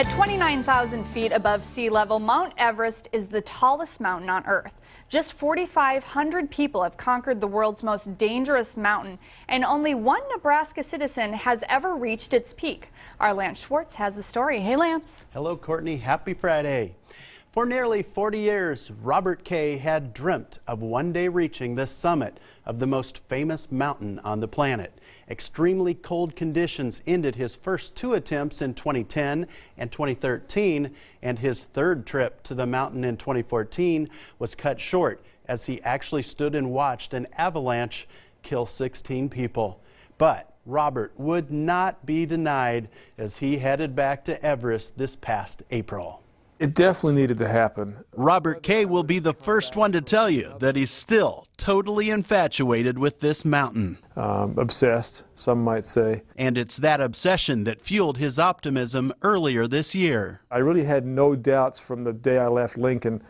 At 29,000 feet above sea level, Mount Everest is the tallest mountain on Earth. Just 4,500 people have conquered the world's most dangerous mountain, and only one Nebraska citizen has ever reached its peak. Our Lance Schwartz has the story. Hey, Lance. Hello, Courtney. Happy Friday. For nearly 40 years, Robert Kay had dreamt of one day reaching the summit of the most famous mountain on the planet. Extremely cold conditions ended his first two attempts in 2010 and 2013, and his third trip to the mountain in 2014 was cut short as he actually stood and watched an avalanche kill 16 people. But Robert would not be denied as he headed back to Everest this past April. It definitely needed to happen. Robert Kay will be the first one to tell you that he's still totally infatuated with this mountain. Obsessed, some might say. And it's that obsession that fueled his optimism earlier this year. I really had no doubts from the day I left Lincoln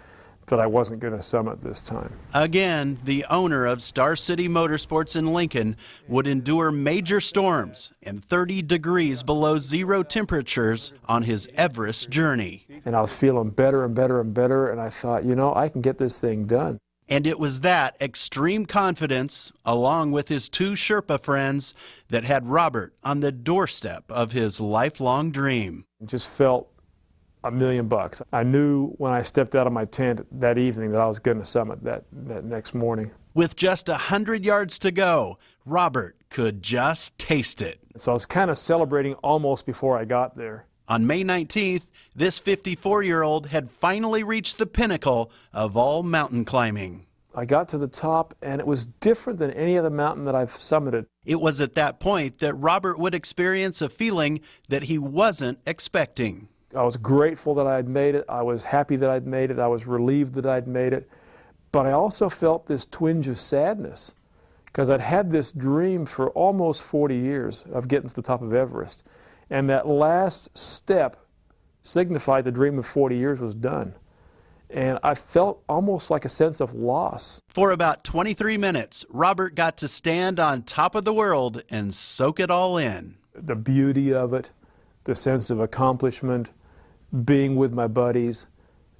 that I wasn't going to summit this time. Again, the owner of Star City Motorsports in Lincoln would endure major storms and 30 degrees below zero temperatures on his Everest journey. And I was feeling better and better and better, and I thought, you know, I can get this thing done. And it was that extreme confidence, along with his two Sherpa friends, that had Robert on the doorstep of his lifelong dream. It just felt $1 million. I knew when I stepped out of my tent that evening that I was going to summit that next morning. With just 100 yards to go, Robert could just taste it. So I was kind of celebrating almost before I got there. On May 19th, this 54-year-old had finally reached the pinnacle of all mountain climbing. I got to the top, and it was different than any other mountain that I've summited. It was at that point that Robert would experience a feeling that he wasn't expecting. I was grateful that I had made it. I was happy that I'd made it. I was relieved that I'd made it. But I also felt this twinge of sadness because I'd had this dream for almost 40 years of getting to the top of Everest. And that last step signified the dream of 40 years was done. And I felt almost like a sense of loss. For about 23 minutes, Robert got to stand on top of the world and soak it all in. The beauty of it, the sense of accomplishment, being with my buddies,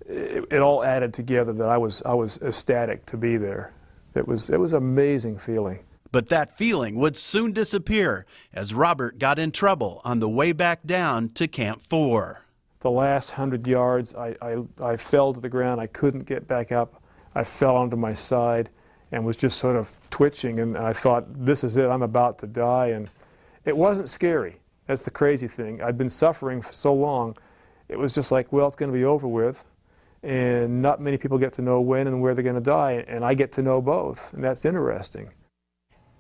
it all added together that I was ecstatic to be there. It was an amazing feeling. But that feeling would soon disappear as Robert got in trouble on the way back down to Camp 4. The last 100 yards, I fell to the ground. I couldn't get back up. I fell onto my side and was just sort of twitching, and I thought, this is it, I'm about to die. And it wasn't scary. That's the crazy thing. I'd been suffering for so long. It was just like, well, it's going to be over with. And not many people get to know when and where they're going to die, and I get to know both, and that's interesting.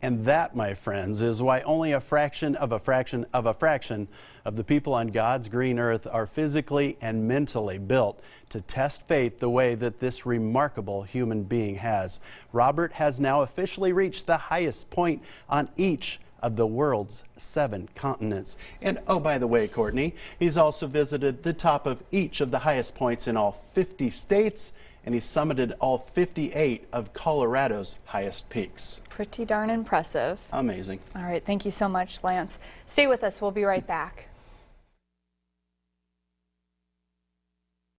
And that, my friends, is why only a fraction of a fraction of a fraction of the people on God's green earth are physically and mentally built to test faith the way that this remarkable human being has. Robert has now officially reached the highest point on each of the world's 7 continents. And oh, by the way, Courtney, he's also visited the top of each of the highest points in all 50 states, and he summited all 58 of Colorado's highest peaks. Pretty darn impressive. Amazing. All right, thank you so much, Lance. Stay with us. We'll be right back.